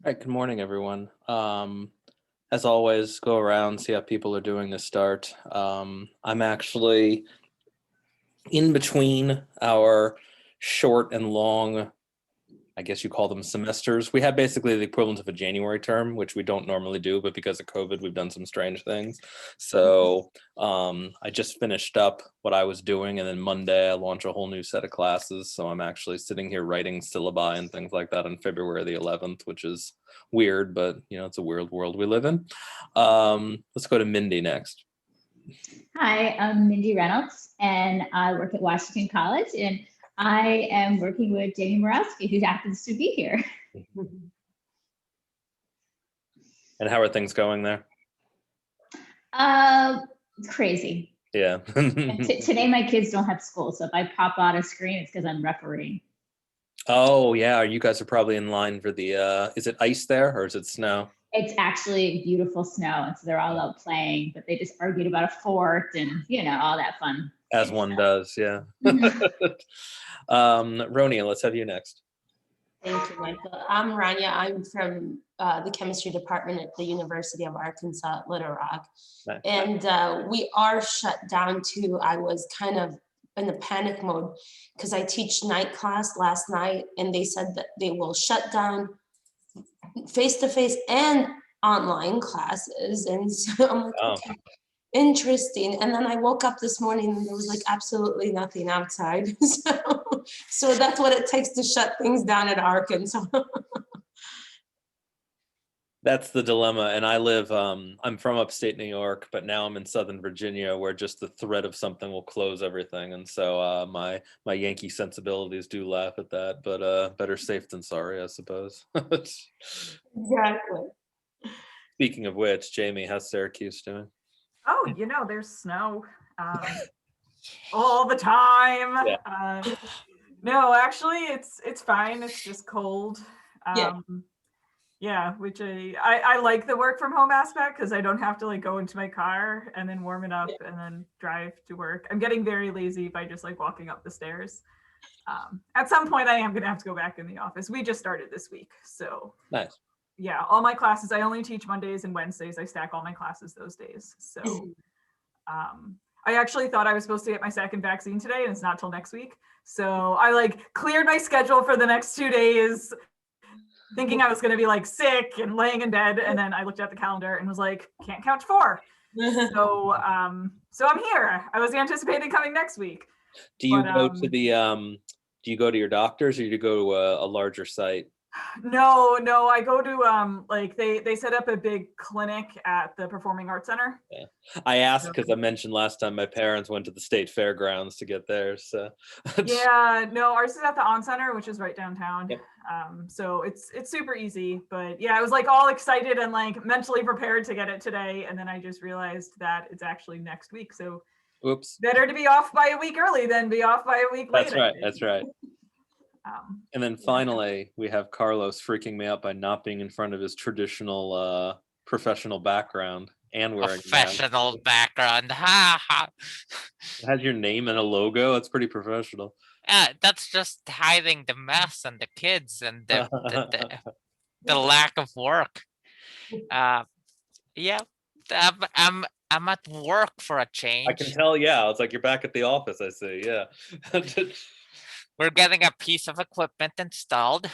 All right, good morning, everyone. As always, go around, see how people are doing to start. I'm actually in between our short and long, I guess you call them semesters. We have basically the equivalent of a January term, which we don't normally do, but because of COVID, we've done some strange things. So I just finished up what I was doing, and then Monday I launch a whole new set of classes. So I'm actually sitting here writing syllabi and things like that on February the 11th, which is weird, but it's a weird world we live in. Let's go to Mindy next. Hi, I'm Mindy Reynolds, and I work at Washington College, and I am working with Jamie Morawski, who happens to be here. And how are things going there? Crazy. Yeah. Today, my kids don't have school, so if I pop out a screen, it's because I'm refereeing. Oh, yeah. You guys are probably in line for the, is it ice there or is it snow? It's actually beautiful snow, and so they're all out playing, but they just argued about a fort and, all that fun. As one does, yeah. Ronia, let's have you next. Thank you, Michael. I'm Rania. I'm from the chemistry department at the University of Arkansas at Little Rock. Nice. And we are shut down too. I was kind of in a panic mode because I teach night class last night, and they said that they will shut down face-to-face and online classes. And so I'm like, okay, interesting. And then I woke up this morning and there was like absolutely nothing outside. So that's what it takes to shut things down at Arkansas. That's the dilemma. And I live, I'm from upstate New York, but now I'm in Southern Virginia, where just the threat of something will close everything. And so my Yankee sensibilities do laugh at that, but better safe than sorry, I suppose. Exactly. Speaking of which, Jamie, how's Syracuse doing? Oh, there's snow all the time. Yeah. No, actually, it's fine. It's just cold. Yeah. Yeah, which I like the work from home aspect because I don't have to like go into my car and then warm it up and then drive to work. I'm getting very lazy by just like walking up the stairs. At some point, I am going to have to go back in the office. We just started this week, so Nice. Yeah, all my classes, I only teach Mondays and Wednesdays. I stack all my classes those days. So I actually thought I was supposed to get my second vaccine today, and it's not till next week. So I like cleared my schedule for the next 2 days, thinking I was going to be like sick and laying in bed. And then I looked at the calendar and was like, can't count to 4. So I'm here. I was anticipating coming next week. Do you go to the, do you go to your doctors, or do you go to a larger site? No, I go to like they set up a big clinic at the Performing Arts Center. Yeah. I asked because I mentioned last time my parents went to the state fairgrounds to get theirs. So. Yeah, no, ours is at the On Center, which is right downtown. Yep. So it's super easy. But yeah, I was like all excited and like mentally prepared to get it today, and then I just realized that it's actually next week. So oops. Better to be off by a week early than be off by a week That's late. right. That's right. And then finally, we have Carlos freaking me out by not being in front of his traditional professional background and wearing professional background. Ha ha. It has your name and a logo. It's pretty professional. That's just hiding the mess and the kids and the lack of work. Yeah, I'm at work for a change. I can tell. Yeah, it's like you're back at the office. I see. Yeah. We're getting a piece of equipment installed.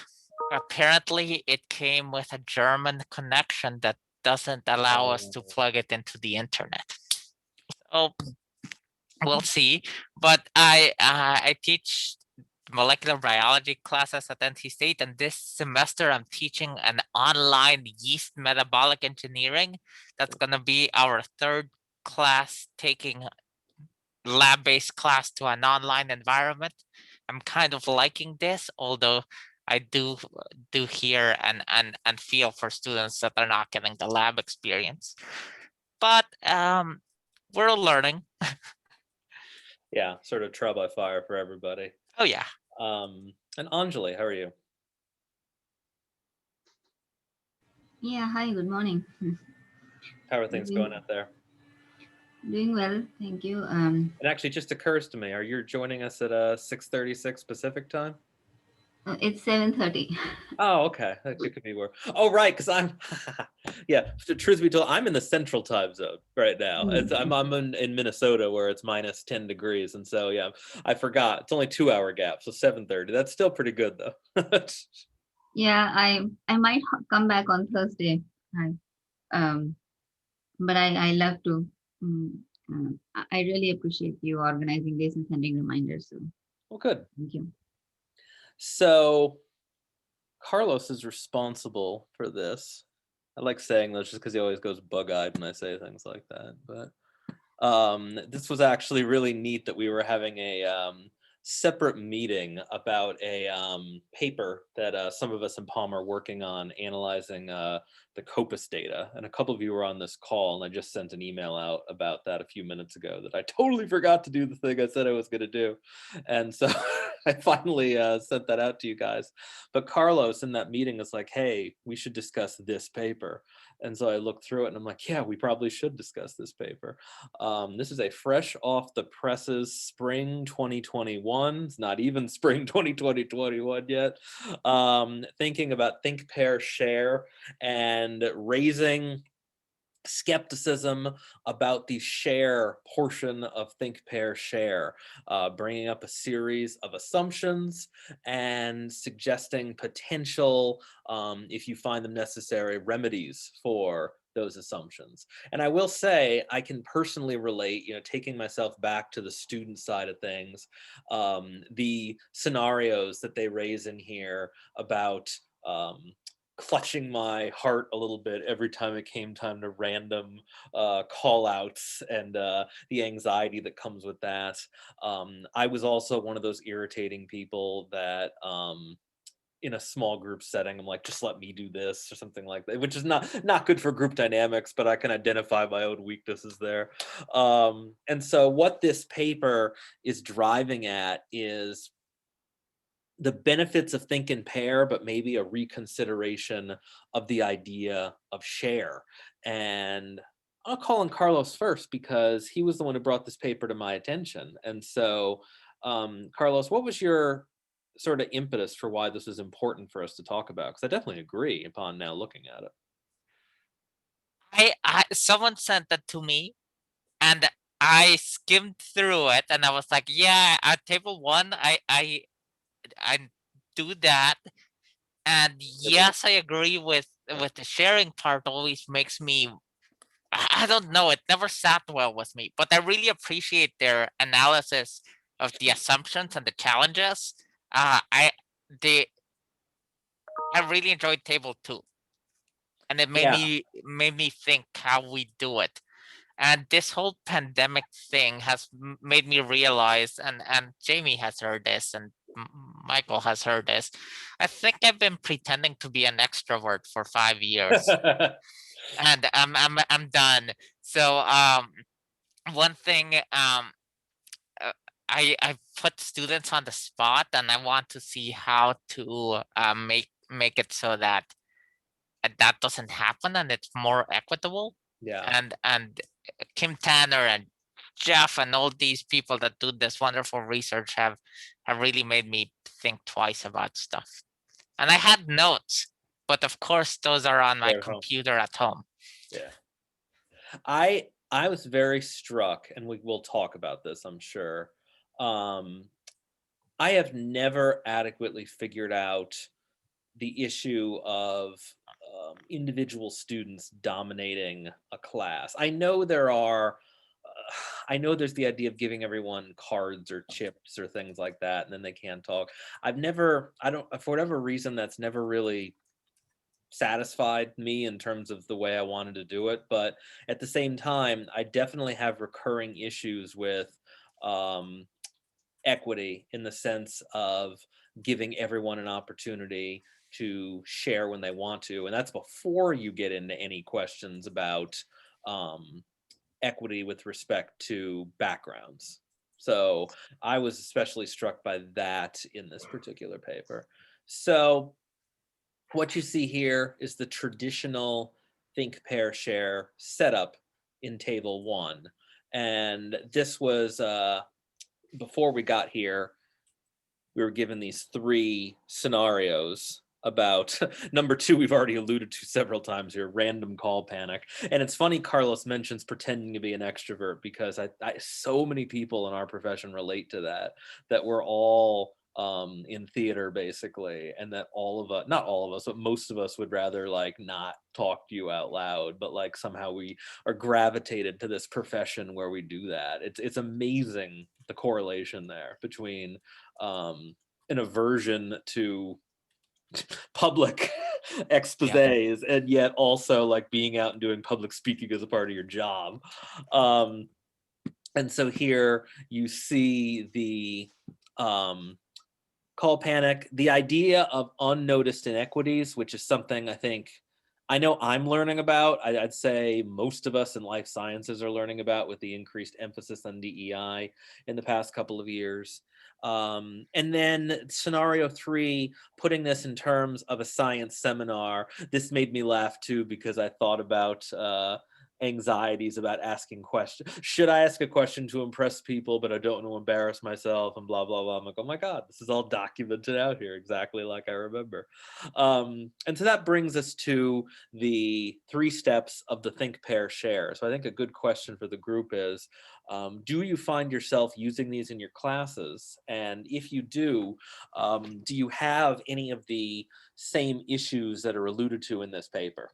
Apparently, it came with a German connection that doesn't allow us to plug it into the internet. So we'll see. But I teach molecular biology classes at NC State, and this semester I'm teaching an online yeast metabolic engineering. That's going to be our third class, taking lab-based class to an online environment. I'm kind of liking this, although I do hear and feel for students that are not getting the lab experience. But we're learning. Yeah, sort of trial by fire for everybody. Oh yeah. And Anjali, how are you? Yeah, hi, good morning. How are things going out there? Doing well, thank you. It actually just occurs to me, are you joining us at 6:36 Pacific time? It's 7:30. Oh, okay. That could be where. Oh, right, because I'm. Yeah. Truth be told, I'm in the central time zone right now. I'm in Minnesota where it's minus 10 degrees, and so yeah, I forgot. It's only 2 hour gap, so 7:30. That's still pretty good though. Yeah, I might come back on Thursday. Um, but I love to. Um, I really appreciate you organizing this and sending reminders. So Well, good. thank you. So Carlos is responsible for this. I like saying this just because he always goes bug-eyed when I say things like that. But this was actually really neat that we were having a separate meeting about a paper that some of us in Palm are working on analyzing the COPUS data. And a couple of you were on this call, and I just sent an email out about that a few minutes ago that I totally forgot to do the thing I said I was going to do. And so I finally sent that out to you guys. But Carlos in that meeting is like, hey, we should discuss this paper. And so I looked through it and I'm like, yeah, we probably should discuss this paper. This is a fresh off the presses spring 2021. It's not even spring 2021 yet. Thinking about think, pair, share, and raising skepticism about the share portion of think, pair, share, bringing up a series of assumptions and suggesting potential, if you find them necessary, remedies for those assumptions. And I will say, I can personally relate, taking myself back to the student side of things, the scenarios that they raise in here about clutching my heart a little bit every time it came time to random call outs and the anxiety that comes with that. I was also one of those irritating people that in a small group setting, I'm like, just let me do this or something like that, which is not good for group dynamics, but I can identify my own weaknesses there. And so what this paper is driving at is the benefits of think and pair, but maybe a reconsideration of the idea of share. And I'll call on Carlos first because he was the one who brought this paper to my attention. And so, Carlos, what was your sort of impetus for why this is important for us to talk about? Because I definitely agree upon now looking at it. Someone sent that to me, and I skimmed through it, and I was like, yeah, at table one, I do that. And yes, I agree with the sharing part. Always makes me, I don't know, it never sat well with me, but I really appreciate their analysis of the assumptions and the challenges. They I really enjoyed table two, and it made Yeah. me think how we do it. And this whole pandemic thing has made me realize, and Jamie has heard this, and Michael has heard this. I think I've been pretending to be an extrovert for 5 years, and I'm done. So one thing, I put students on the spot, and I want to see how to make it so that that doesn't happen and it's more equitable. Yeah. And Kim Tanner and Jeff and all these people that do this wonderful research have really made me think twice about stuff. And I had notes, but of course those are on my They're at home. computer at home. Yeah. I was very struck, and we will talk about this, I'm sure. I have never adequately figured out the issue of individual students dominating a class. I know I know there's the idea of giving everyone cards or chips or things like that, and then they can't talk. I don't, for whatever reason, that's never really satisfied me in terms of the way I wanted to do it. But at the same time, I definitely have recurring issues with equity in the sense of giving everyone an opportunity to share when they want to. And that's before you get into any questions about equity with respect to backgrounds. So I was especially struck by that in this particular paper. So what you see here is the traditional think, pair, share setup in table one. And this was before we got here. we were given these 3 scenarios about number 2 we've already alluded to several times here, random call panic. And it's funny Carlos mentions pretending to be an extrovert, because I so many people in our profession relate to that we're all in theater basically, and that all of us, not all of us, but most of us would rather like not talk to you out loud, but like somehow we are gravitated to this profession where we do that. It's amazing the correlation there between an aversion to public exposés and yet also like being out and doing public speaking as a part of your job. And so here you see the call panic, the idea of unnoticed inequities, which is something I know I'm learning about. I'd say most of us in life sciences are learning about with the increased emphasis on DEI in the past couple of years. And then scenario 3, putting this in terms of a science seminar, this made me laugh too, because I thought about anxieties about asking questions. Should I ask a question to impress people, but I don't want to embarrass myself and blah, blah, blah. I'm like, oh my God, this is all documented out here exactly like I remember. And so that brings us to the 3 steps of the think, pair, share. So I think a good question for the group is, do you find yourself using these in your classes? And if you do you have any of the same issues that are alluded to in this paper?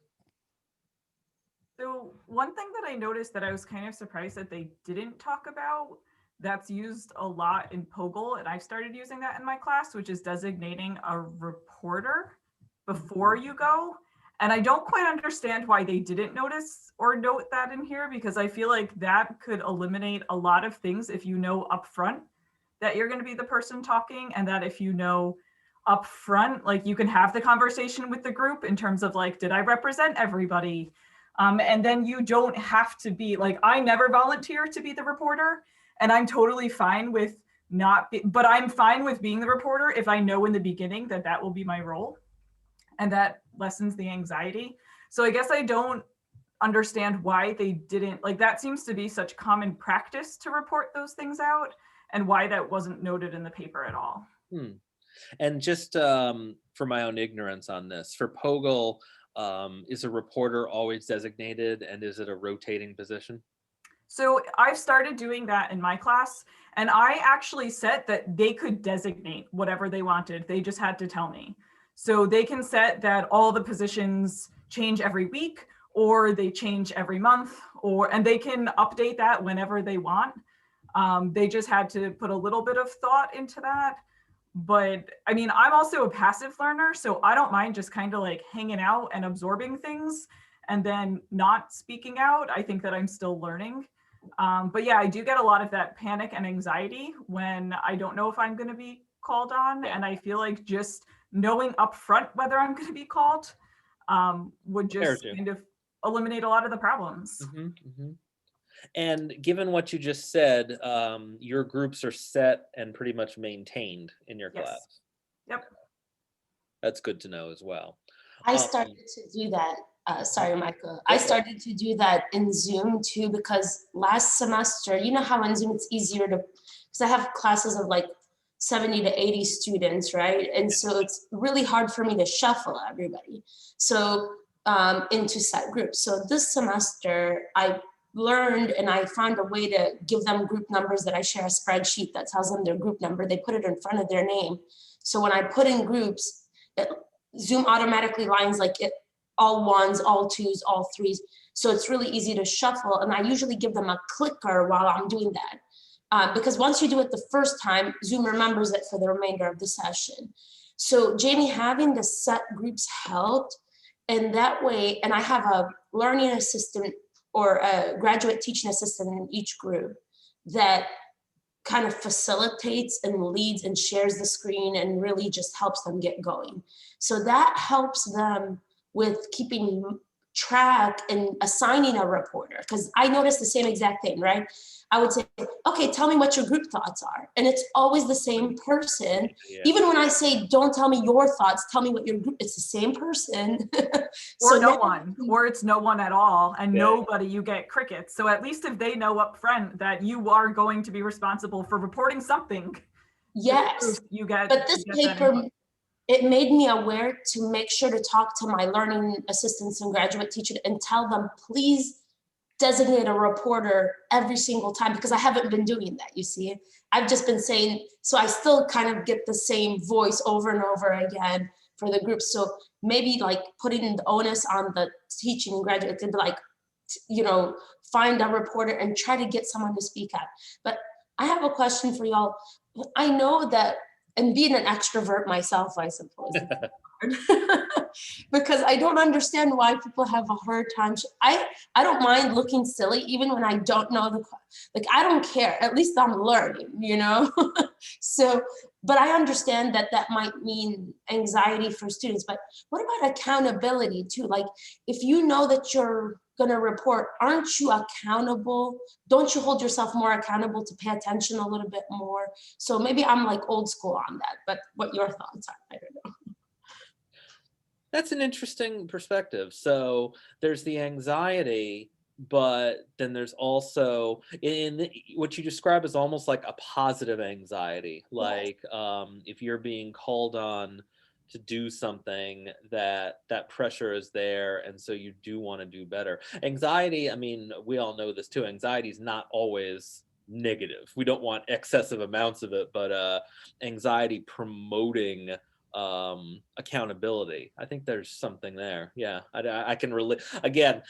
So one thing that I noticed that I was kind of surprised that they didn't talk about, that's used a lot in POGIL, and I've started using that in my class, which is designating a reporter before you go. And I don't quite understand why they didn't notice or note that in here, because I feel like that could eliminate a lot of things if you know upfront that you're going to be the person talking, and that if you know upfront, like you can have the conversation with the group in terms of like, did I represent everybody? And then you don't have to be like, I never volunteer to be the reporter, and I'm totally fine with but I'm fine with being the reporter if I know in the beginning that that will be my role, and that lessens the anxiety. So I guess I don't understand why they didn't, like that seems to be such common practice to report those things out, and why that wasn't noted in the paper at all. And just for my own ignorance on this, for POGIL, is a reporter always designated, and is it a rotating position? So I've started doing that in my class, and I actually said that they could designate whatever they wanted. They just had to tell me. So they can set that all the positions change every week, or they change every month, and they can update that whenever they want. They just had to put a little bit of thought into that. But I mean, I'm also a passive learner, so I don't mind just kind of like hanging out and absorbing things and then not speaking out. I think that I'm still learning. But yeah, I do get a lot of that panic and anxiety when I don't know if I'm going to be called on. And I feel like just knowing upfront whether I'm going to be called would just kind of eliminate a lot of the problems. And given what you just said, your groups are set and pretty much maintained in your class. Yep. That's good to know as well. I started to do that. Sorry, Michael. I started to do that in Zoom too, because last semester, you know how in Zoom it's easier to, because I have classes of like 70 to 80 students, right? And so it's really hard for me to shuffle everybody. So into set groups. So this semester, I learned and I found a way to give them group numbers, that I share a spreadsheet that tells them their group number. They put it in front of their name. So when I put in groups, Zoom automatically lines like it, all ones, all twos, all threes. So it's really easy to shuffle. And I usually give them a clicker while I'm doing that. Because once you do it the first time, Zoom remembers it for the remainder of the session. So Jamie, having the set groups helped. And that way, and I have a learning assistant or a graduate teaching assistant in each group that kind of facilitates and leads and shares the screen and really just helps them get going. So that helps them with keeping track and assigning a reporter, because I noticed the same exact thing, right? I would say, okay, tell me what your group thoughts are. And it's always the same person. Even when I say, don't tell me your thoughts, tell me what your group, it's the same person. Or no one, or it's no one at all, and nobody, you get crickets. So at least if they know up front that you are going to be responsible for reporting something, Yes, You get. but this you get that paper, input. it made me aware to make sure to talk to my learning assistants and graduate teachers and tell them, please designate a reporter every single time, because I haven't been doing that, you see. I've just been saying, so I still kind of get the same voice over and over again for the group. So maybe like putting the onus on the teaching and graduate to be like, you know, find a reporter and try to get someone to speak up. But I have a question for y'all. I know that, and being an extrovert myself, I suppose, because I don't understand why people have a hard time. I don't mind looking silly, even when I don't know like, I don't care, at least I'm learning, you know? So, but I understand that that might mean anxiety for students, but what about accountability too? Like, if you know that you're gonna report, aren't you accountable? Don't you hold yourself more accountable to pay attention a little bit more? So maybe I'm like old school on that, but what your thoughts are, I don't know. That's an interesting perspective. So there's the anxiety, but then there's also what you describe as almost like a positive anxiety. Like if you're being called on to do something, that pressure is there, and so you do want to do better. Anxiety, I mean, we all know this too. Anxiety is not always negative. We don't want excessive amounts of it, but anxiety promoting accountability. I think there's something there. Yeah, I can relate. Again,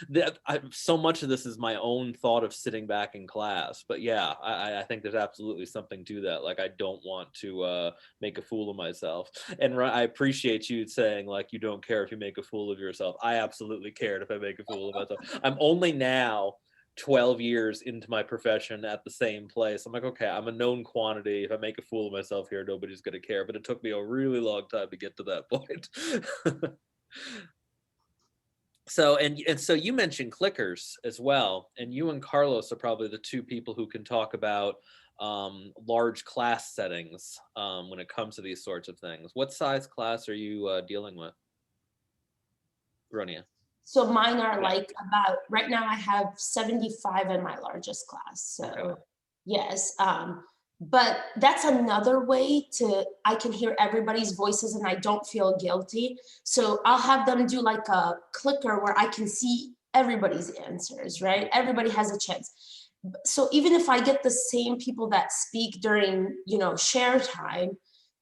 so much of this is my own thought of sitting back in class, but yeah, I think there's absolutely something to that. Like, I don't want to make a fool of myself. And I appreciate you saying, like, you don't care if you make a fool of yourself. I absolutely cared if I make a fool of myself. I'm only now 12 years into my profession at the same place. I'm like, okay, I'm a known quantity. If I make a fool of myself here, nobody's going to care. But it took me a really long time to get to that point. So, and so you mentioned clickers as well. And you and Carlos are probably the two people who can talk about large class settings when it comes to these sorts of things. What size class are you dealing with, Ronia? So mine are like about, right now I have 75 in my largest class. So Okay. yes, but that's another way I can hear everybody's voices and I don't feel guilty. So I'll have them do like a clicker where I can see everybody's answers, right? Everybody has a chance. So even if I get the same people that speak during, you know, share time,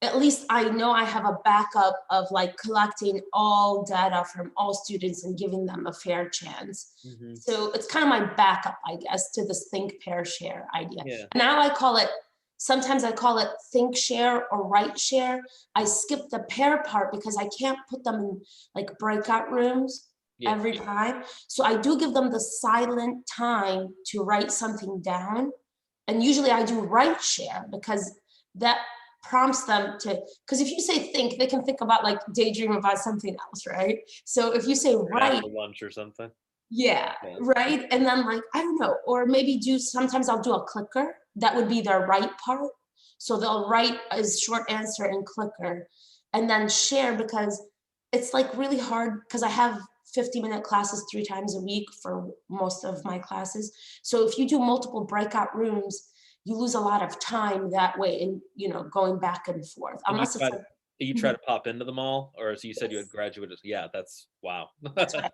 at least I know I have a backup of like collecting all data from all students and giving them a fair chance. Mm-hmm. So it's kind of my backup, I guess, to this think, pair, share idea. Yeah. Now I call it, sometimes I call it think, share, or write, share. I skip the pair part because I can't put them in like breakout rooms every time. So I do give them the silent time to write something down. And usually I do write, share, because that prompts them to, because if you say think, they can think about like daydream about something else, right? So if you say write, after lunch or something. Yeah, right. And then like, I don't know, or maybe sometimes I'll do a clicker. That would be their write part. So they'll write a short answer in clicker and then share, because it's like really hard because I have 50-minute classes 3 times a week for most of my classes. So if you do multiple breakout rooms, you lose a lot of time that way in, you know, going back and forth. Unless it's like, you try to pop into them all, or as you said, you had graduated. Yeah, that's wow. That's right.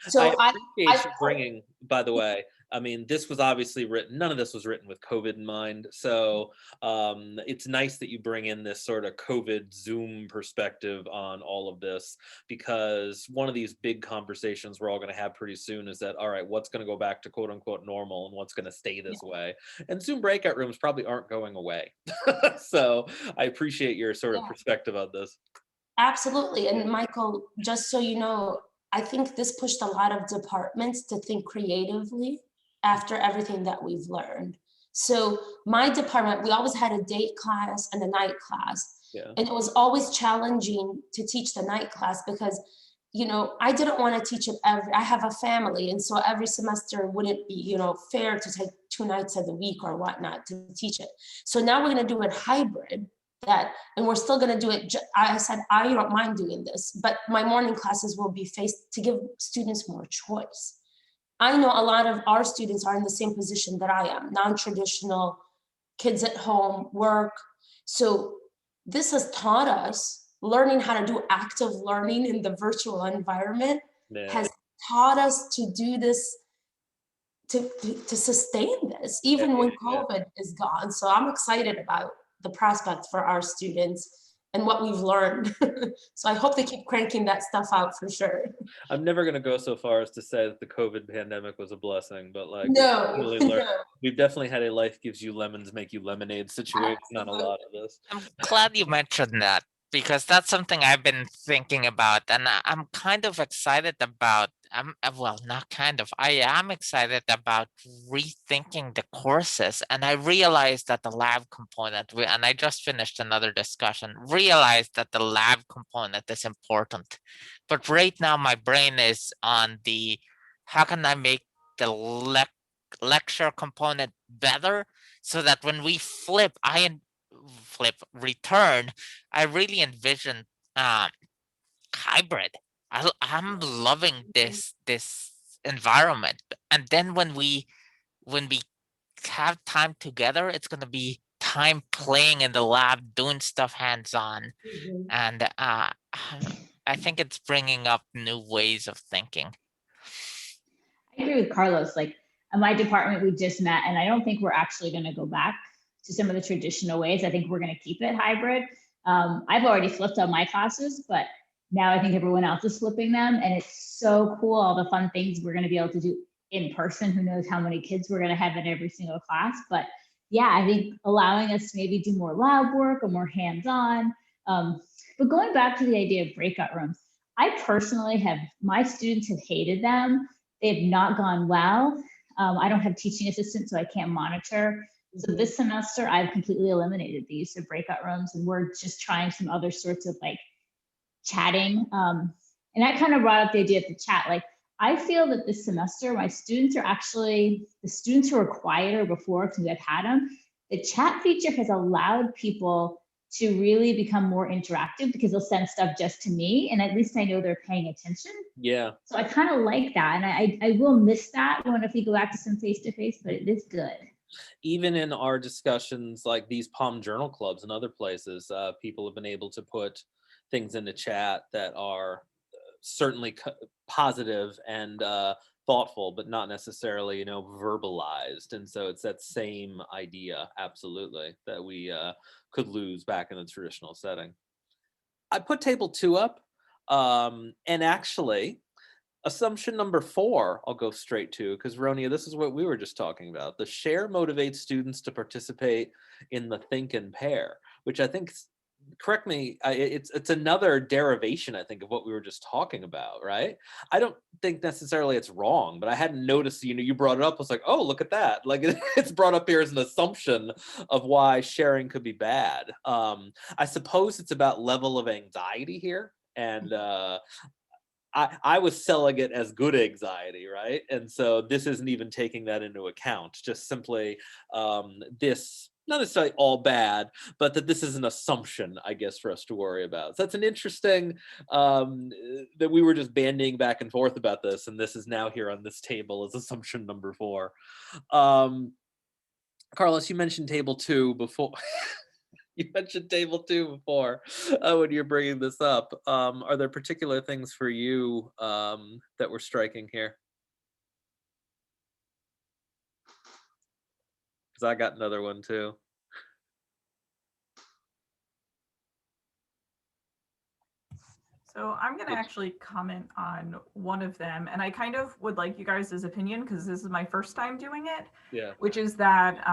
So I appreciate you bringing, by the way, I mean, this was obviously written, none of this was written with COVID in mind. So it's nice that you bring in this sort of COVID Zoom perspective on all of this, because one of these big conversations we're all going to have pretty soon is that, all right, what's going to go back to quote unquote normal and what's going to stay this way? And Zoom breakout rooms probably aren't going away. So I appreciate your sort of perspective on this. Absolutely. And Michael, just so you know, I think this pushed a lot of departments to think creatively after everything that we've learned. So my department, we always had a day class and a night class. Yeah. And it was always challenging to teach the night class because, you know, I didn't want to teach it I have a family. And so every semester wouldn't be, you know, fair to take 2 nights of the week or whatnot to teach it. So now we're going to do it hybrid. And we're still going to do it. I said, I don't mind doing this, but my morning classes will be to give students more choice. I know a lot of our students are in the same position that I am, non-traditional, kids at home, work, So this has taught us learning how to do active learning in the virtual environment, Yeah. has taught us to do this, to sustain this, even when COVID is gone. So I'm excited about the prospects for our students and what we've learned. So I hope they keep cranking that stuff out for sure. I'm never going to go so far as to say that the COVID pandemic was a blessing, but like No, we've definitely had a life gives you lemons, make you lemonade situation on a lot of this. I'm glad you mentioned that because that's something I've been thinking about, and I'm kind of excited about. Well, not kind of. I am excited about rethinking the courses, and I realized that the lab component. And I just finished another discussion. Realized that the lab component is important, but right now my brain is on the how can I make the lecture component better so that when we flip return, I really envision hybrid. I'm loving this environment, and then when we have time together, it's gonna be time playing in the lab, doing stuff hands-on, and I think it's bringing up new ways of thinking. I agree with Carlos. Like in my department, we just met, and I don't think we're actually going to go back to some of the traditional ways. I think we're going to keep it hybrid. I've already flipped on my classes, but now I think everyone else is flipping them, and it's so cool. All the fun things we're going to be able to do in person. Who knows how many kids we're going to have in every single class? But yeah, I think allowing us to maybe do more lab work or more hands-on. But going back to the idea of breakout rooms, I personally have, my students have hated them. They've not gone well. I don't have teaching assistants, so I can't monitor. So this semester, I've completely eliminated the use of breakout rooms, and we're just trying some other sorts of like chatting. And that kind of brought up the idea of the chat. Like, I feel that this semester, my students are actually, the students who were quieter before, because I've had them, the chat feature has allowed people to really become more interactive because they'll send stuff just to me, and at least I know they're paying attention. Yeah. So I kind of like that, and I will miss that when if we go back to some face-to-face, but it is good. Even in our discussions like these Palm Journal clubs and other places, people have been able to put things into chat that are certainly positive and thoughtful, but not necessarily, you know, verbalized. And so it's that same idea, absolutely, that we could lose back in the traditional setting. I put table 2 up, and actually, assumption number 4, I'll go straight to, because Ronia, this is what we were just talking about. The share motivates students to participate in the think and pair, which I think, correct me, it's another derivation, I think, of what we were just talking about, right? I don't think necessarily it's wrong, but I hadn't noticed, you know, you brought it up. I was like, oh, look at that. Like it's brought up here as an assumption of why sharing could be bad. I suppose it's about level of anxiety here. And I was selling it as good anxiety, right? And so this isn't even taking that into account, just simply this, not necessarily all bad, but that this is an assumption, I guess, for us to worry about. So that's an interesting, that we were just bandying back and forth about this, and this is now here on this table as assumption number 4. Carlos, you mentioned table 2 before. You mentioned table 2 before when you're bringing this up. Are there particular things for you that were striking here? Because I got another one too. So I'm going to actually comment on one of them, and I kind of would like you guys' opinion because this is my first time doing it. Yeah. Which is that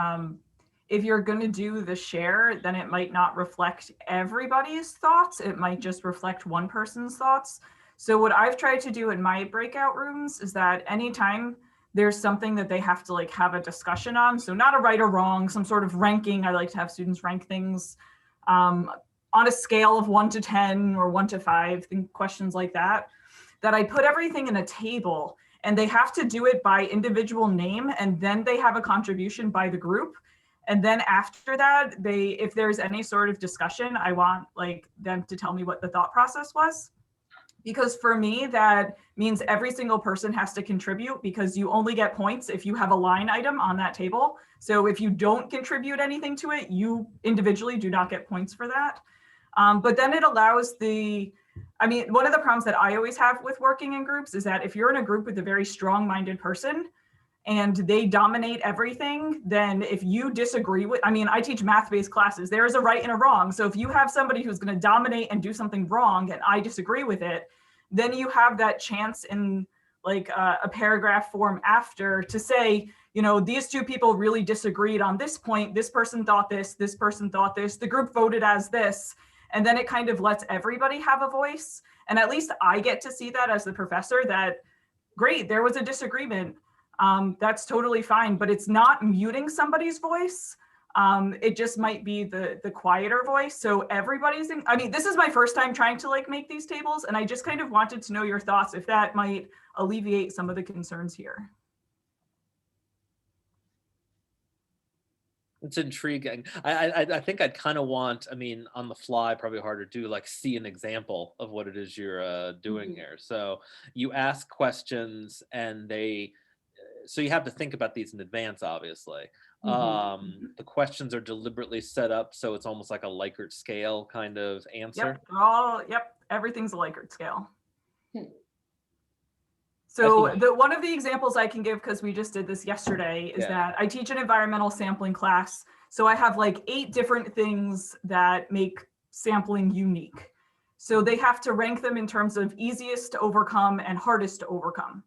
if you're going to do the share, then it might not reflect everybody's thoughts. It might just reflect one person's thoughts. So what I've tried to do in my breakout rooms is that anytime there's something that they have to like have a discussion on, so not a right or wrong, some sort of ranking. I like to have students rank things on a scale of 1 to 10 or 1 to 5, questions like that, that I put everything in a table and they have to do it by individual name, and then they have a contribution by the group. And then after that, if there's any sort of discussion, I want like them to tell me what the thought process was. Because for me, that means every single person has to contribute, because you only get points if you have a line item on that table. So if you don't contribute anything to it, you individually do not get points for that. But then it allows one of the problems that I always have with working in groups is that if you're in a group with a very strong-minded person and they dominate everything, then if you disagree with, I teach math-based classes, there is a right and a wrong. So if you have somebody who's going to dominate and do something wrong and I disagree with it, then you have that chance in like a paragraph form after to say, these two people really disagreed on this point. This person thought this person thought this, the group voted as this. And then it kind of lets everybody have a voice. And at least I get to see that as the professor, that great, there was a disagreement. That's totally fine, but it's not muting somebody's voice. It just might be the quieter voice. So everybody's this is my first time trying to like make these tables, and I just kind of wanted to know your thoughts if that might alleviate some of the concerns here. It's intriguing. I think I'd kind of want, on the fly, probably harder to do, like see an example of what it is you're doing here. So you ask questions and so you have to think about these in advance, obviously. The questions are deliberately set up so it's almost like a Likert scale kind of answer. Yep, everything's a Likert scale. So one of the examples I can give, because we just did this yesterday, is that I teach an environmental sampling class. So I have like 8 different things that make sampling unique. So they have to rank them in terms of easiest to overcome and hardest to overcome.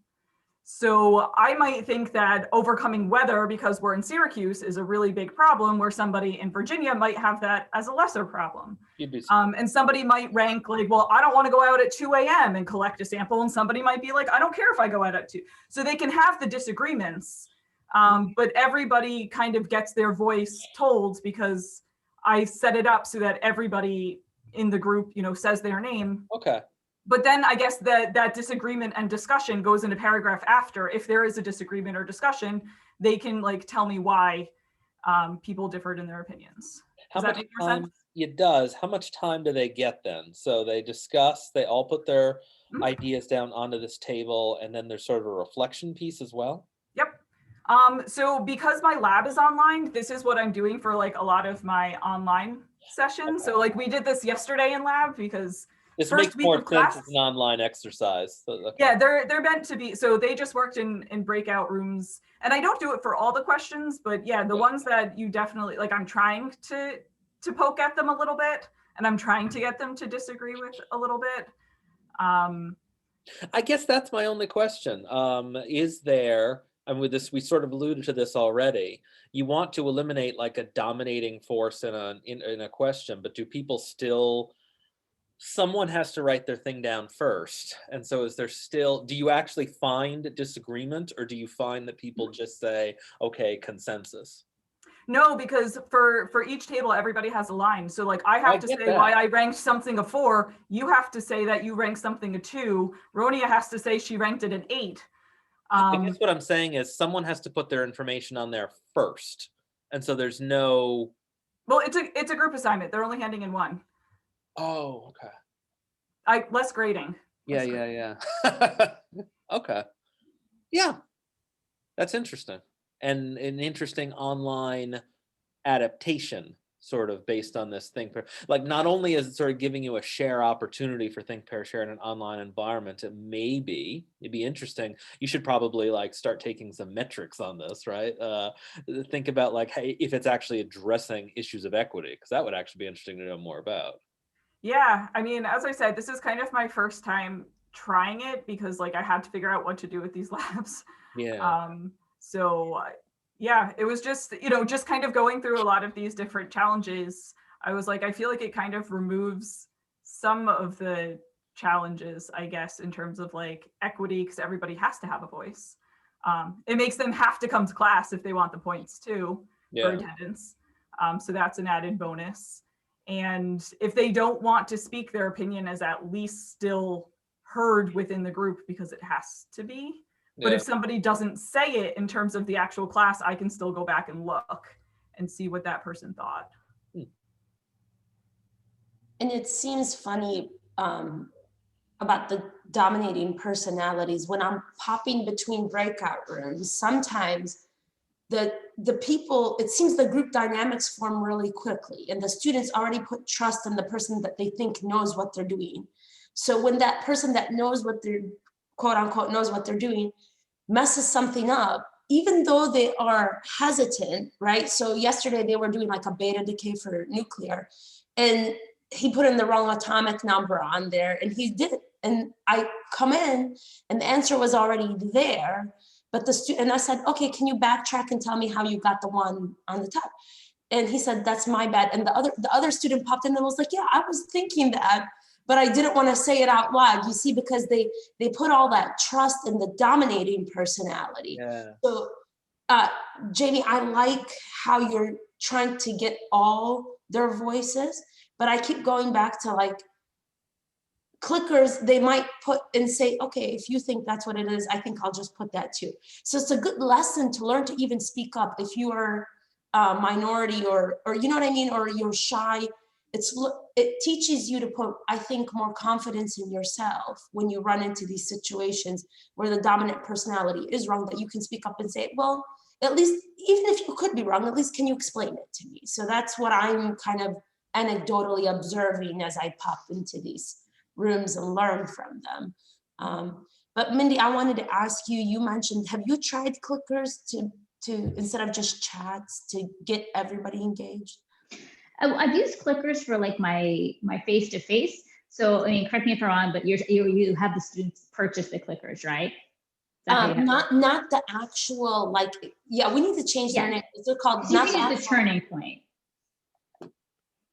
So I might think that overcoming weather, because we're in Syracuse, is a really big problem, where somebody in Virginia might have that as a lesser problem. And somebody might rank like, well, I don't want to go out at 2 a.m. and collect a sample. And somebody might be like, I don't care if I go out at 2. So they can have the disagreements, but everybody kind of gets their voice told, because I set it up so that everybody in the group, says their name. Okay. But then I guess that disagreement and discussion goes in a paragraph after. If there is a disagreement or discussion, they can like tell me why people differed in their opinions. Does that make more sense? It does. How much time do they get then? So they discuss, they all put their ideas down onto this table, and then there's sort of a reflection piece as well? Yep. So because my lab is online, this is what I'm doing for like a lot of my online sessions. Okay. So like we did this yesterday in lab, because this makes more sense as an online exercise. So, okay. Yeah, they're meant to be. So they just worked in breakout rooms, and I don't do it for all the questions, but yeah, the ones that you definitely like, I'm trying to poke at them a little bit, and I'm trying to get them to disagree with a little bit. I guess that's my only question. Is there, and with this, we sort of alluded to this already, you want to eliminate like a dominating force in a question, but do people still, someone has to write their thing down first. And so do you actually find disagreement, or do you find that people just say, okay, consensus? No, because for each table, everybody has a line. So like I have to say why I ranked something a 4. You have to say that you ranked something a 2. Ronia has to say she ranked it an 8. I guess what I'm saying is someone has to put their information on there first. And so there's no... Well, it's a group assignment. They're only handing in 1. Oh, okay. Less grading. Yeah. Okay. Yeah. That's interesting. And an interesting online adaptation sort of based on this Think Pair. Like not only is it sort of giving you a share opportunity for Think Pair Share in an online environment, it'd be interesting. You should probably like start taking some metrics on this, right? Think about like, hey, if it's actually addressing issues of equity, because that would actually be interesting to know more about. Yeah, as I said, this is kind of my first time trying it, because like I had to figure out what to do with these labs. Yeah. So yeah, it was just, just kind of going through a lot of these different challenges. I was like, I feel like it kind of removes some of the challenges, I guess, in terms of like equity, because everybody has to have a voice. It makes them have to come to class if they want the points too, for attendance. So that's an added bonus. And if they don't want to speak, their opinion is at least still heard within the group, because it has to be. But if somebody doesn't say it in terms of the actual class, I can still go back and look and see what that person thought. And it seems funny, about the dominating personalities. When I'm popping between breakout rooms, sometimes the people, it seems the group dynamics form really quickly, and the students already put trust in the person that they think knows what they're doing. So when that person that knows what they're, quote unquote, knows what they're doing, messes something up, even though they are hesitant, right? So yesterday they were doing like a beta decay for nuclear, and he put in the wrong atomic number on there, and he did it. And I come in and the answer was already there, but and I said, okay, can you backtrack and tell me how you got the one on the top? And he said, that's my bad. And the other student popped in and was like, yeah, I was thinking that, but I didn't want to say it out loud. You see, because they put all that trust in the dominating personality. Yeah. So Jamie, I like how you're trying to get all their voices, but I keep going back to like clickers, they might put and say, okay, if you think that's what it is, I think I'll just put that too. So it's a good lesson to learn to even speak up if you are a minority or you know what I mean, or you're shy. It teaches you to put, I think, more confidence in yourself when you run into these situations where the dominant personality is wrong, that you can speak up and say, well, at least, even if you could be wrong, at least can you explain it to me? So that's what I'm kind of anecdotally observing as I pop into these rooms and learn from them. But Mindy, I wanted to ask you, you mentioned, have you tried clickers to instead of just chats to get everybody engaged? I've used clickers for like my face-to-face. So, I mean, correct me if I'm wrong, but you have the students purchase the clickers, right? Not the actual, like, yeah, we need to change their name. They're called, so you can use the Turning Point.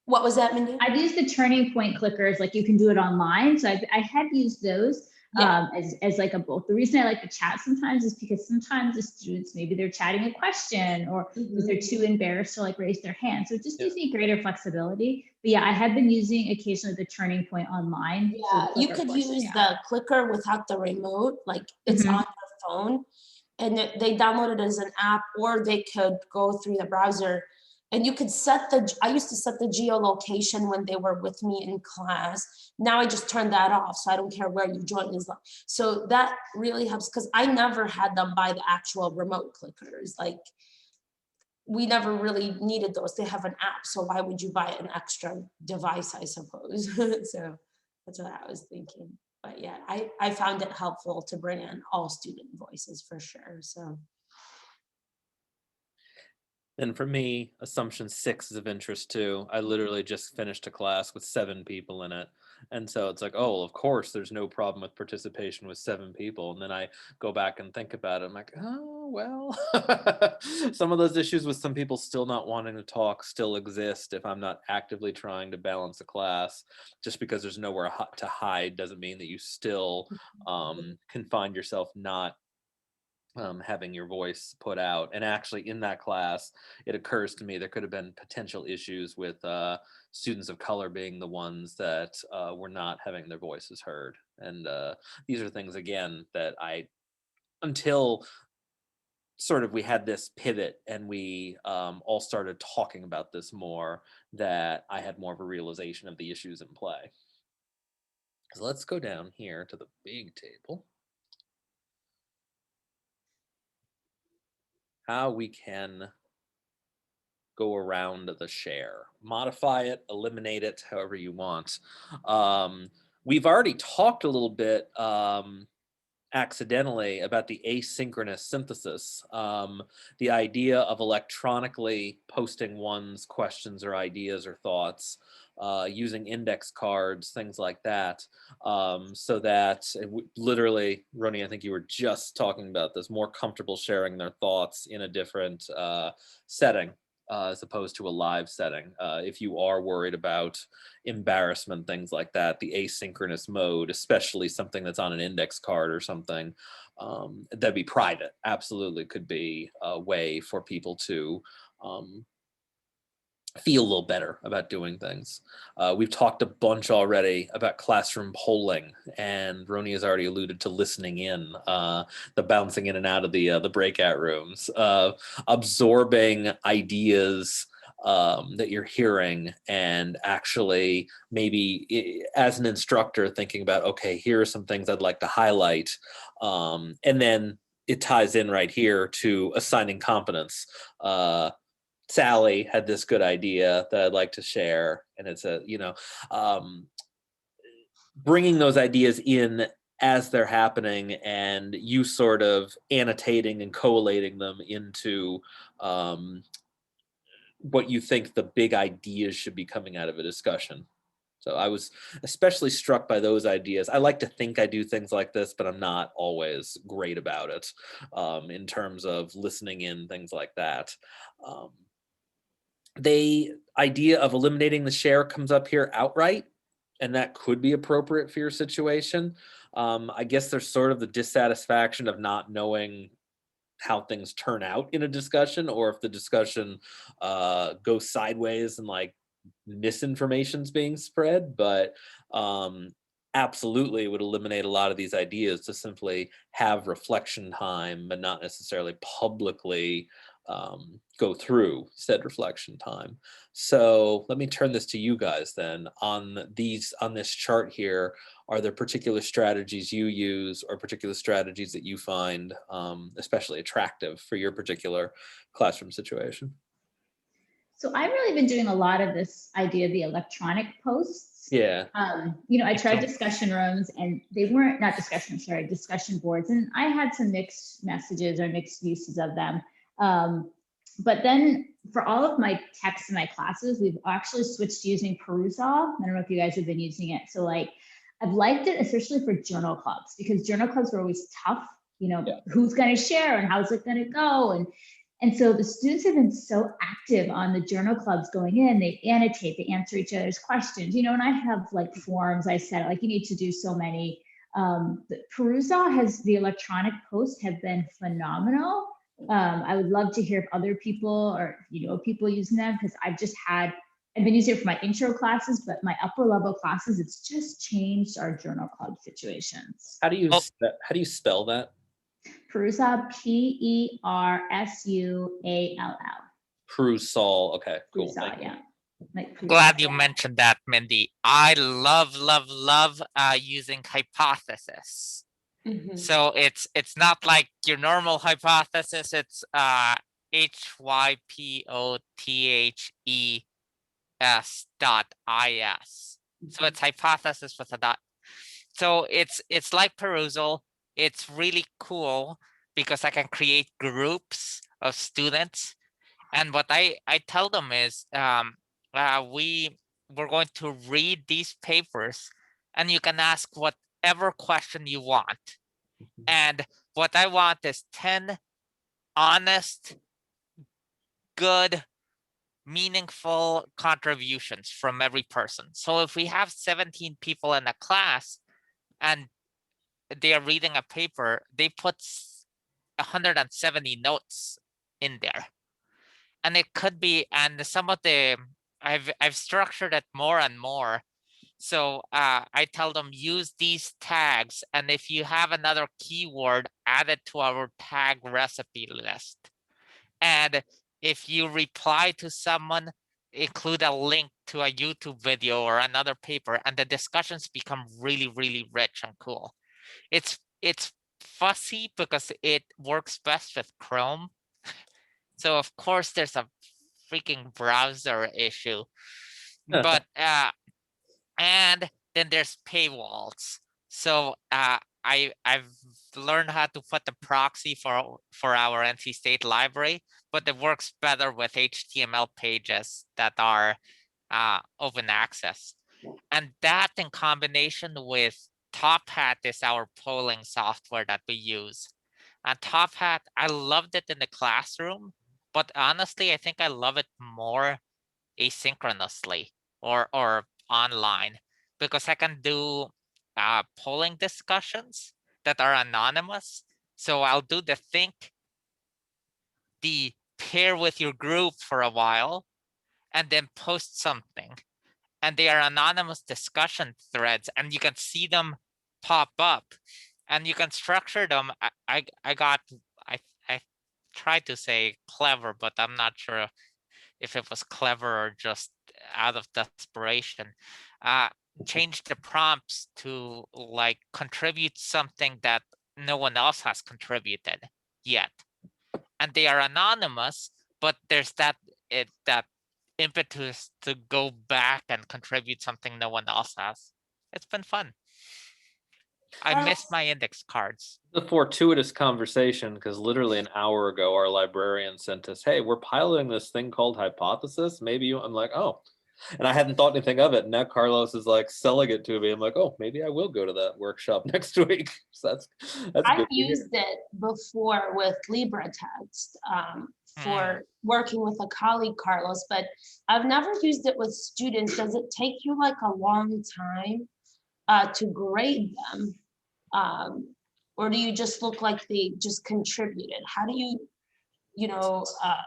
What was that, Mindy? I've used the Turning Point clickers, like you can do it online. So I have used those as like a both. The reason I like to chat sometimes is because sometimes the students, maybe they're chatting a question or because they're too embarrassed to like raise their hand. So it just gives me greater flexibility. But yeah, I have been using occasionally the Turning Point online. Yeah, you could use the clicker without the remote, like it's on your phone, and they download it as an app, or they could go through the browser. And you could set I used to set the geolocation when they were with me in class. Now I just turned that off, so I don't care where you join as long. So that really helps, because I never had them buy the actual remote clickers. Like, we never really needed those. They have an app, so why would you buy an extra device, I suppose? So that's what I was thinking. But yeah, I found it helpful to bring in all student voices for sure, so. And for me, assumption 6 is of interest too. I literally just finished a class with 7 people in it. And so it's like, oh, of course, there's no problem with participation with 7 people. And then I go back and think about it. I'm like, oh, well, some of those issues with some people still not wanting to talk still exist if I'm not actively trying to balance a class. Just because there's nowhere to hide doesn't mean that you still can find yourself not having your voice put out. And actually in that class, it occurs to me there could have been potential issues with students of color being the ones that were not having their voices heard. And these are things, again, that until sort of we had this pivot and we all started talking about this more, that I had more of a realization of the issues in play. So let's go down here to the big table. How we can go around the share, modify it, eliminate it, however you want. We've already talked a little bit accidentally about the asynchronous synthesis, the idea of electronically posting one's questions or ideas or thoughts, using index cards, things like that, so that literally, Roni, I think you were just talking about this, more comfortable sharing their thoughts in a different setting. As opposed to a live setting. If you are worried about embarrassment, things like that, the asynchronous mode, especially something that's on an index card or something, that'd be private, absolutely could be a way for people to feel a little better about doing things. We've talked a bunch already about classroom polling, and Roni has already alluded to listening in, the bouncing in and out of the breakout rooms, absorbing ideas that you're hearing, and actually maybe as an instructor thinking about, okay, here are some things I'd like to highlight, and then it ties in right here to assigning competence. Sally had this good idea that I'd like to share, and it's bringing those ideas in as they're happening, and you sort of annotating and collating them into what you think the big ideas should be coming out of a discussion. So I was especially struck by those ideas. I like to think I do things like this, but I'm not always great about it in terms of listening in, things like that. The idea of eliminating the share comes up here outright, and that could be appropriate for your situation. I guess there's sort of the dissatisfaction of not knowing how things turn out in a discussion, or if the discussion goes sideways and like misinformation's being spread. But absolutely, it would eliminate a lot of these ideas to simply have reflection time, but not necessarily publicly go through said reflection time. So let me turn this to you guys then. On this chart here, are there particular strategies you use, or particular strategies that you find especially attractive for your particular classroom situation? So I've really been doing a lot of this idea of the electronic posts. Yeah. I tried discussion rooms, and they weren't, not discussion, sorry, discussion boards. And I had some mixed messages or mixed uses of them. But then for all of my texts in my classes, we've actually switched to using Perusall. I don't know if you guys have been using it. So like, I've liked it, especially for journal clubs, because journal clubs are always tough. Who's going to share and how's it going to go? And so the students have been so active on the journal clubs going in, they annotate, they answer each other's questions, and I have like forms I set, like you need to do so many. Perusall the electronic posts have been phenomenal. I would love to hear if other people or, people using them, because I've been using it for my intro classes, but my upper level classes, it's just changed our journal club situations. How do you spell that? Perusall, Persuall. Perusall. Okay, cool. Perusall, yeah. Glad you mentioned that, Mindy. I love using hypothesis. Mhm. So it's not like your normal hypothesis. It's hypothes.is. So it's hypothesis with a dot. So it's like Perusall. It's really cool because I can create groups of students, and what I tell them is we're going to read these papers, and you can ask whatever question you want. And what I want is 10 honest, good, meaningful contributions from every person. So if we have 17 people in a class and they are reading a paper, they put 170 notes in there. And it could be, and some of the, I've structured it more and more. So I tell them use these tags, and if you have another keyword, add it to our tag recipe list. And if you reply to someone, include a link to a YouTube video or another paper, and the discussions become really, really rich and cool. It's fussy because it works best with Chrome. So of course there's a freaking browser issue, but and then there's paywalls. So I've learned how to put the proxy for our NC State library, but it works better with HTML pages that are open access. And that in combination with Top Hat is our polling software that we use. And Top Hat, I loved it in the classroom, but honestly, I think I love it more asynchronously or online, because I can do polling discussions that are anonymous. So I'll do the pair with your group for a while and then post something. And they are anonymous discussion threads, and you can see them pop up, and you can structure them. I tried to say clever, but I'm not sure if it was clever or just out of desperation. Change the prompts to like contribute something that no one else has contributed yet. And they are anonymous, but there's that impetus to go back and contribute something no one else has. It's been fun. I miss my index cards. The fortuitous conversation, because literally an hour ago, our librarian sent us, "Hey, we're piloting this thing called Hypothesis. Maybe you." I'm like, "Oh," and I hadn't thought anything of it. And now Carlos is like selling it to me. I'm like, "Oh, maybe I will go to that workshop next week." So that's I've good to hear. used it before with LibreText for working with a colleague, Carlos, but I've never used it with students. Does it take you like a long time to grade them? Or do you just look like they just contributed? How do you,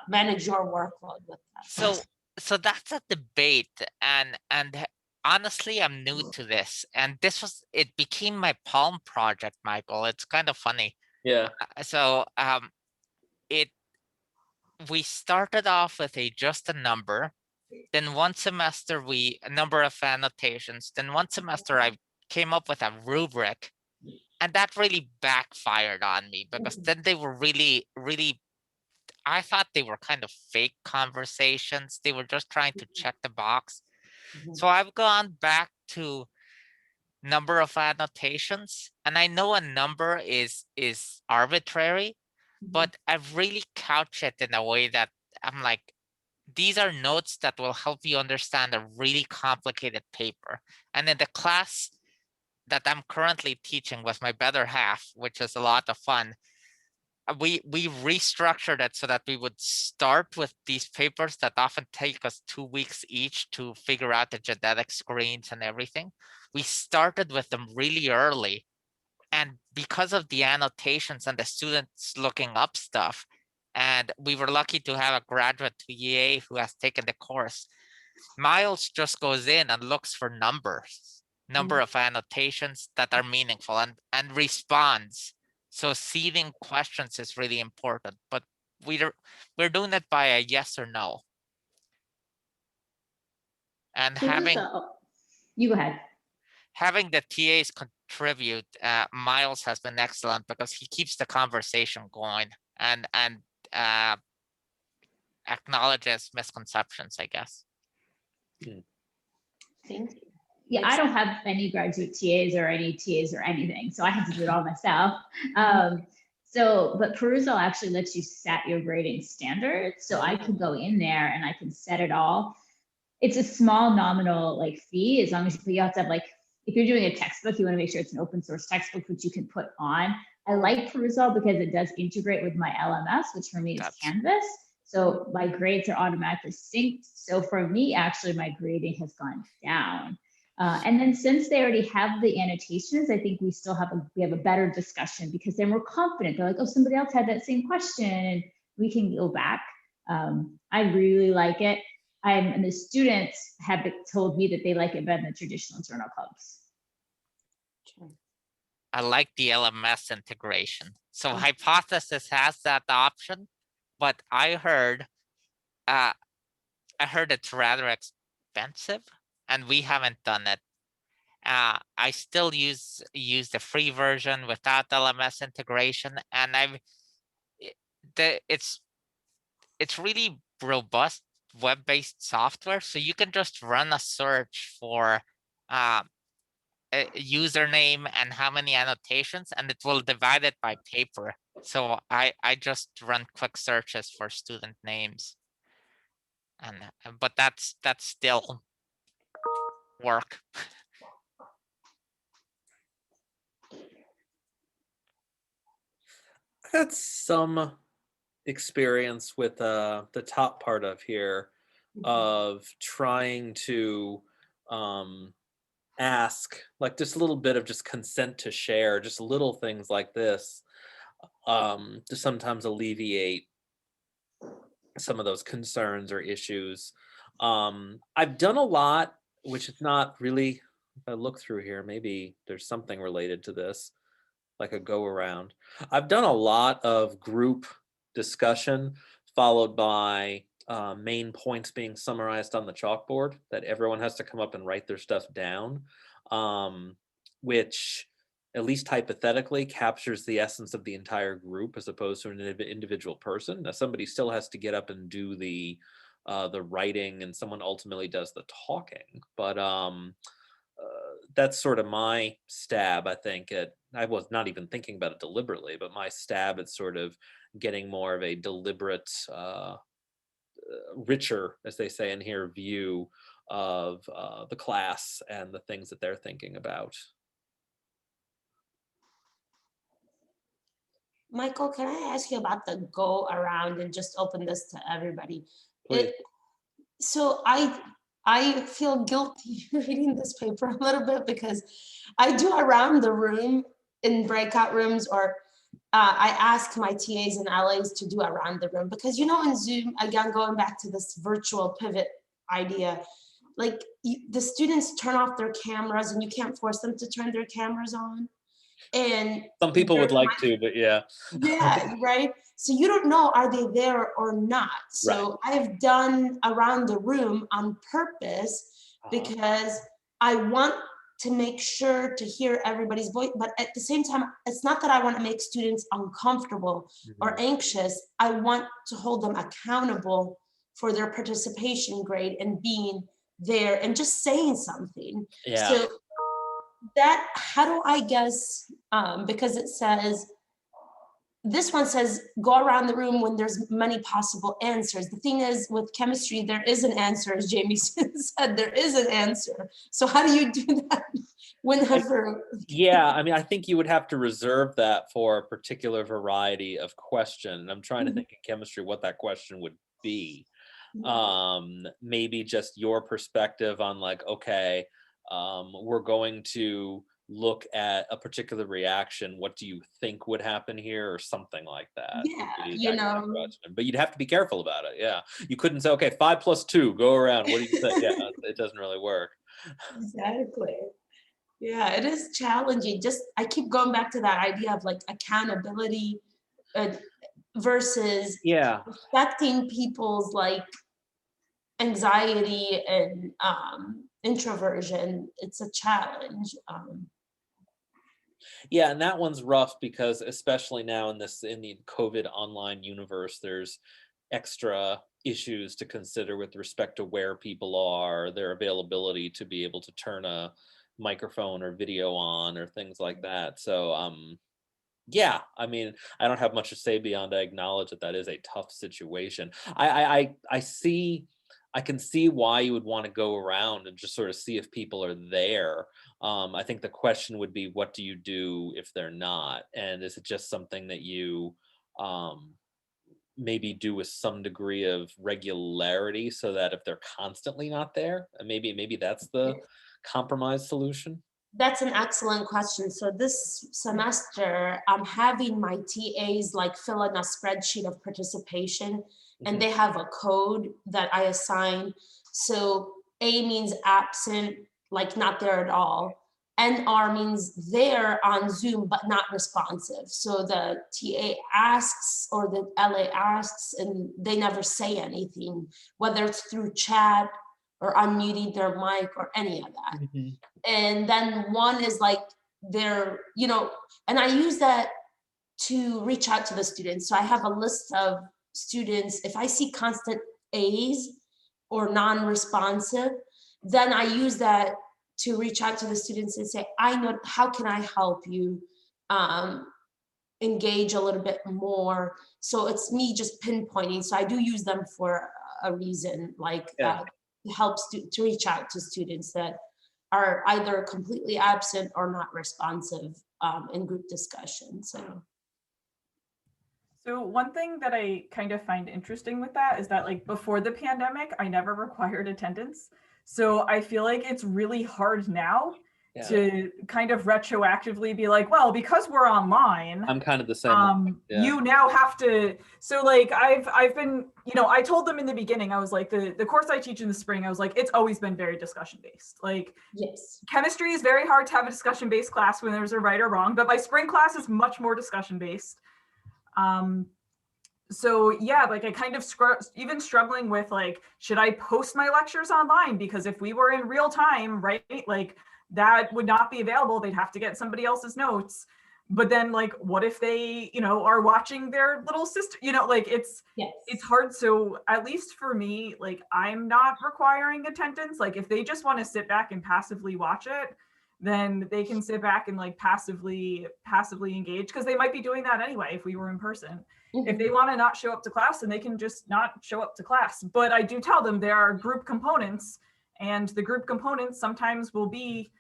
manage your workload with that? So that's a debate, and honestly, I'm new to this, and it became my Palm project, Michael. It's kind of funny. Yeah. So we started off with just a number, then one semester a number of annotations, then one semester I came up with a rubric, and that really backfired on me because then they were really, really, I thought they were kind of fake conversations. They were just trying to check the box. So I've gone back to number of annotations, and I know a number is arbitrary, but I've really couched it in a way that I'm like, these are notes that will help you understand a really complicated paper. And in the class that I'm currently teaching with my better half, which is a lot of fun, we restructured it so that we would start with these papers that often take us 2 weeks each to figure out the genetic screens and everything. We started with them really early. And because of the annotations and the students looking up stuff, and we were lucky to have a graduate TA who has taken the course, Miles just goes in and looks for number of annotations that are meaningful and responds. So seeding questions is really important, but we're doing it by a yes or no. And you go ahead. Having the TAs contribute, Miles has been excellent because he keeps the conversation going and acknowledges misconceptions, I guess. Thank you. Yeah, I don't have any graduate TAs or any TAs or anything, so I had to do it all myself. But Perusall actually lets you set your grading standards, so I can go in there and I can set it all. It's a small nominal fee, as long as you have to have if you're doing a textbook, you want to make sure it's an open source textbook, which you can put on. I like Perusall because it does integrate with my LMS, which for me is Canvas. So my grades are automatically synced. So for me, actually, my grading has gone down. And then since they already have the annotations, I think we have a better discussion because then we're confident. They're like, oh, somebody else had that same question, and we can go back. I really like it. And the students have told me that they like it better than the traditional journal clubs. I like the LMS integration. So Hypothesis has that option, but I heard it's rather expensive, and we haven't done it. I still use the free version without LMS integration, and it's really robust web-based software, so you can just run a search for a username and how many annotations, and it will divide it by paper. So I just run quick searches for student names, but that's still work. I had some experience with the top part of here of trying to ask just a little bit of just consent to share, just little things like this to sometimes alleviate some of those concerns or issues. I've done a lot, which is not really, if I look through here, maybe there's something related to this, like a go around. I've done a lot of group discussion followed by main points being summarized on the chalkboard, that everyone has to come up and write their stuff down, which at least hypothetically captures the essence of the entire group as opposed to an individual person. Now somebody still has to get up and do the writing, and someone ultimately does the talking, but that's sort of my stab, I think. I was not even thinking about it deliberately, but my stab at sort of getting more of a deliberate, richer, as they say in here, view of the class and the things that they're thinking about. Michael, can I ask you about the go around and just open this to everybody? Please. So I feel guilty reading this paper a little bit because I do around the room in breakout rooms, or I ask my TAs and LAs to do around the room because, you know, in Zoom, again, going back to this virtual pivot idea, like the students turn off their cameras and you can't force them to turn their cameras on. And Some people would like to, but yeah. yeah, right. So you don't know, are they there or not? So I've done around the room on purpose because I want to make sure to hear everybody's voice, but at the same time, it's not that I want to make students uncomfortable or anxious. I want to hold them accountable for their participation grade and being there and just saying something. Yeah. So that, how do I guess, because it says, this one says, go around the room when there's many possible answers. The thing is, with chemistry, there is an answer, as Jamie said, there is an answer. So how do you do that whenever? Yeah, I mean, I think you would have to reserve that for a particular variety of question. I'm trying to think in chemistry what that question would be. Maybe just your perspective on like, okay, we're going to look at a particular reaction. What do you think would happen here, or something like that? Yeah, Maybe you that kind of know. question. But you'd have to be careful about it. Yeah, you couldn't say, okay, 5 + 2, go around. What do you think? Yeah, it doesn't really work. Exactly. Yeah, it is challenging. Just, I keep going back to that idea of like accountability versus Yeah. respecting people's like anxiety and introversion. It's a challenge. Yeah, and that one's rough because especially now in the COVID online universe, there's extra issues to consider with respect to where people are, their availability to be able to turn a microphone or video on or things like that. So yeah, I mean, I don't have much to say beyond I acknowledge that that is a tough situation. I can see why you would want to go around and just sort of see if people are there. I think the question would be, what do you do if they're not? And is it just something that you maybe do with some degree of regularity so that if they're constantly not there, maybe that's the compromise solution? That's an excellent question. So this semester, I'm having my TAs like fill in a spreadsheet of participation, and they have a code that I assign. So A means absent, like not there at all. NR means there on Zoom, but not responsive. So the TA asks or the LA asks, and they never say anything, whether it's through chat or unmuting their mic or any of that. And then one is like they're, you know, and I use that to reach out to the students. So I have a list of students. If I see constant A's or non-responsive, then I use that to reach out to the students and say, I know, how can I help you engage a little bit more? So it's me just pinpointing. So I do use them for a reason, like helps to reach out to students that are either completely absent or not responsive in group discussion. So one thing that I kind of find interesting with that is that like before the pandemic, I never required attendance. So I feel like it's really hard now to kind of retroactively be like, well, because we're online, I'm kind of the same. You now have to. So like I've been, you know, I told them in the beginning, I was like, the course I teach in the spring, I was like, it's always been very discussion based. Like chemistry is very hard to have a discussion based class when there's a right or wrong, but my spring class is much more discussion based. so yeah, like I kind of even struggling with like, should I post my lectures online? Because if we were in real time, right, like that would not be available. They'd have to get somebody else's notes. But then like, what if they, are watching their little sister, like it's hard. So at least for me, like I'm not requiring attendance. Like if they just want to sit back and passively watch it, then they can sit back and like passively engage, because they might be doing that anyway if we were in person. If they want to not show up to class, then they can just not show up to class. But I do tell them there are group components, and the group components sometimes will be,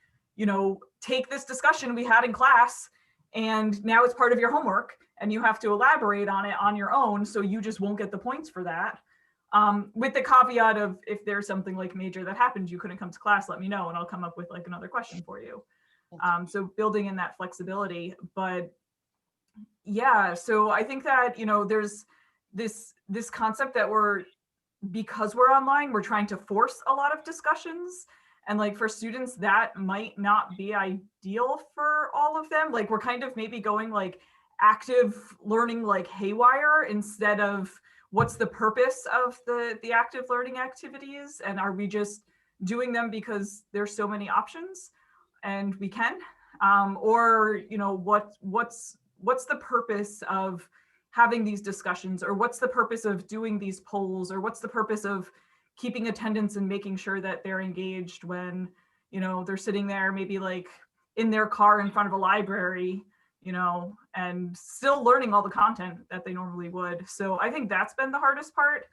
take this discussion we had in class, and now it's part of your homework, and you have to elaborate on it on your own. So you just won't get the points for that. With the caveat of, if there's something like major that happened, you couldn't come to class, let me know, and I'll come up with like another question for you. So building in that flexibility. But yeah, so I think that, there's this concept that because we're online, we're trying to force a lot of discussions. And like for students, that might not be ideal for all of them. Like we're kind of maybe going like active learning like haywire, instead of what's the purpose of the active learning activities, and are we just doing them because there's so many options and we can, or what's the purpose of having these discussions, or what's the purpose of doing these polls, or what's the purpose of keeping attendance and making sure that they're engaged when they're sitting there maybe like in their car in front of a library, and still learning all the content that they normally would. So I think that's been the hardest part,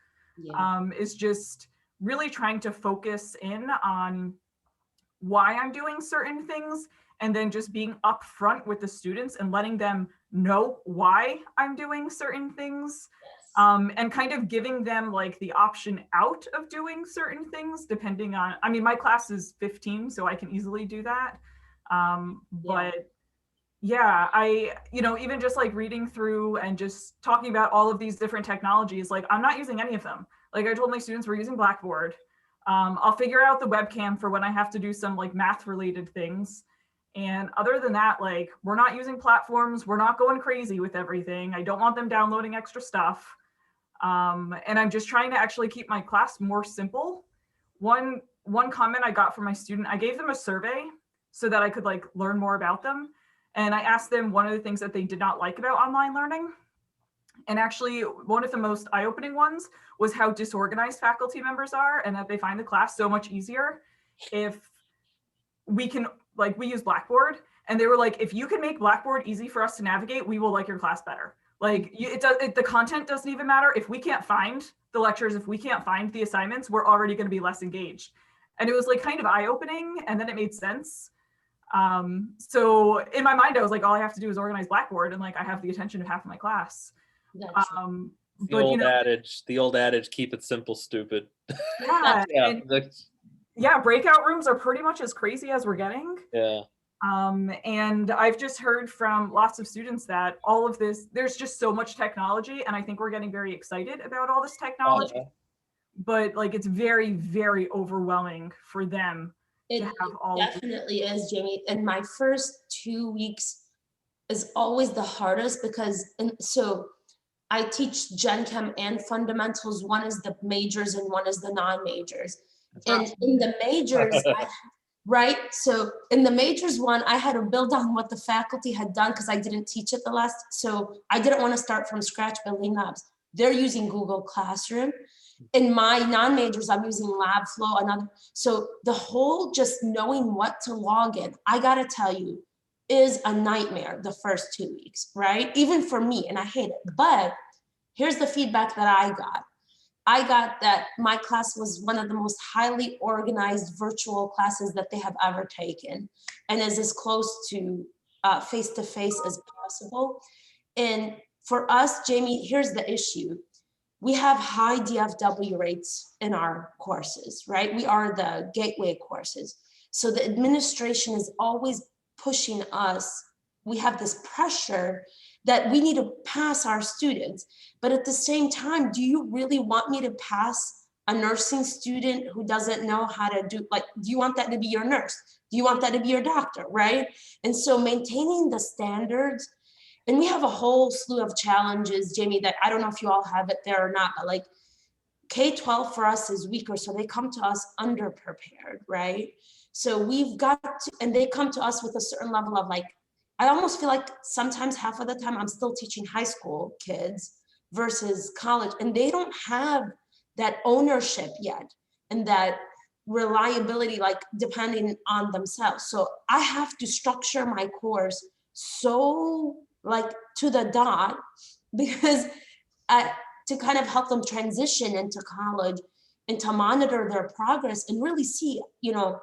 is just really trying to focus in on why I'm doing certain things, and then just being upfront with the students and letting them know why I'm doing certain things, and kind of giving them like the option out of doing certain things depending on, my class is 15, so I can easily do that. But yeah, I, even just like reading through and just talking about all of these different technologies, like I'm not using any of them. Like I told my students we're using Blackboard. I'll figure out the webcam for when I have to do some like math related things. And other than that, like we're not using platforms. We're not going crazy with everything. I don't want them downloading extra stuff. And I'm just trying to actually keep my class more simple. One comment I got from my student, I gave them a survey so that I could like learn more about them. And I asked them one of the things that they did not like about online learning. And actually one of the most eye-opening ones was how disorganized faculty members are, and that they find the class so much easier if we can, like we use Blackboard, and they were like, if you can make Blackboard easy for us to navigate, we will like your class better. Like the content doesn't even matter. If we can't find the lectures, if we can't find the assignments, we're already going to be less engaged. And it was like kind of eye-opening, and then it made sense. So in my mind, I was like, all I have to do is organize Blackboard, and like I have the attention of half of my class. The old adage, keep it simple, stupid. Yeah. Yeah, breakout rooms are pretty much as crazy as we're getting. Yeah. And I've just heard from lots of students that all of this, there's just so much technology, and I think we're getting very excited about all this technology. But like it's very, very overwhelming for them. It definitely is, Jamie. And my first 2 weeks is always the hardest, because so I teach Gen Chem and fundamentals. One is the majors and one is the non-majors. And in the majors, right? So in the majors one, I had to build on what the faculty had done because I didn't teach it the last. So I didn't want to start from scratch building labs. They're using Google Classroom. In my non-majors, I'm using LabFlow, so the whole just knowing what to log in, I gotta tell you, is a nightmare the first 2 weeks, right? Even for me, and I hate it. But here's the feedback that I got. I got that my class was one of the most highly organized virtual classes that they have ever taken, and is as close to face-to-face as possible. And for us, Jamie, here's the issue. We have high DFW rates in our courses, right? We are the gateway courses. So the administration is always pushing us. We have this pressure that we need to pass our students. But at the same time, do you really want me to pass a nursing student who doesn't know how to do, like, do you want that to be your nurse? Do you want that to be your doctor, right? And so maintaining the standards And we have a whole slew of challenges, Jamie, that I don't know if you all have it there or not, but like K-12 for us is weaker, so they come to us underprepared, right? So we've got to, and they come to us with a certain level of like, I almost feel like sometimes half of the time I'm still teaching high school kids versus college, and they don't have that ownership yet and that reliability, like depending on themselves. So I have to structure my course so like to the dot, because to kind of help them transition into college and to monitor their progress and really see, you know,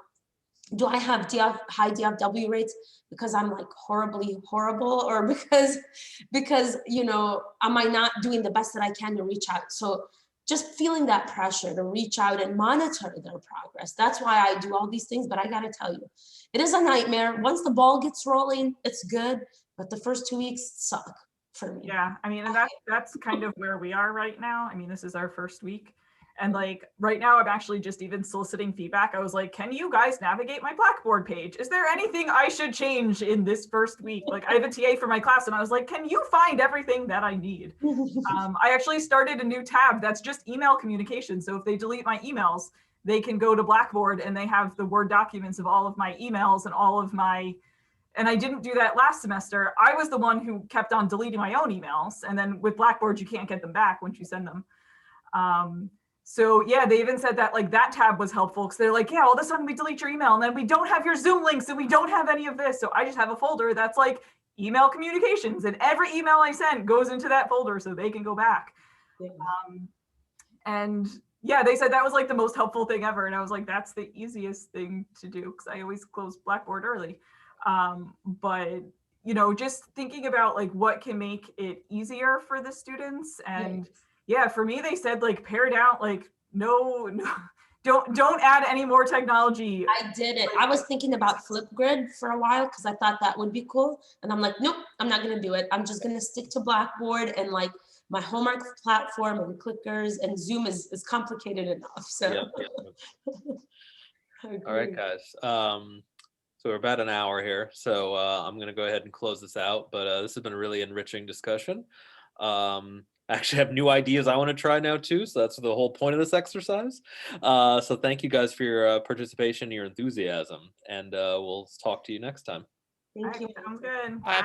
do I have high DFW rates because I'm like horribly horrible, or because you know, am I not doing the best that I can to reach out? So just feeling that pressure to reach out and monitor their progress. That's why I do all these things. But I got to tell you, it is a nightmare. Once the ball gets rolling, it's good, but the first 2 weeks suck for me. Yeah, I mean, and that's kind of where we are right now. I mean, this is our first week. And like right now, I'm actually just even soliciting feedback. I was like, can you guys navigate my Blackboard page? Is there anything I should change in this first week? Like I have a TA for my class and I was like, can you find everything that I need? I actually started a new tab that's just email communication. So if they delete my emails, they can go to Blackboard and they have the Word documents of all of my emails and all of my, and I didn't do that last semester. I was the one who kept on deleting my own emails. And then with Blackboard, you can't get them back once you send them. So yeah, they even said that like that tab was helpful because they're like, yeah, all of a sudden we delete your email and then we don't have your Zoom links and we don't have any of this. So I just have a folder that's like email communications, and every email I send goes into that folder so they can go back. Yeah. And yeah, they said that was like the most helpful thing ever. And I was like, that's the easiest thing to do because I always close Blackboard early. But you know, just thinking about like what can make it easier for the students. And yeah, for me, they said like pare down, like no, don't add any more technology. I did it. I was thinking about Flipgrid for a while because I thought that would be cool. And I'm like, nope, I'm not gonna do it. I'm just gonna stick to Blackboard and like my homework platform and clickers, and Zoom is complicated enough. So All right, guys. So we're about an hour here. So I'm gonna go ahead and close this out, but this has been a really enriching discussion. I actually have new ideas I want to try now too, so that's the whole point of this exercise. So thank you guys for your participation, your enthusiasm, and we'll talk to you next time. thank you. Sounds good. Bye.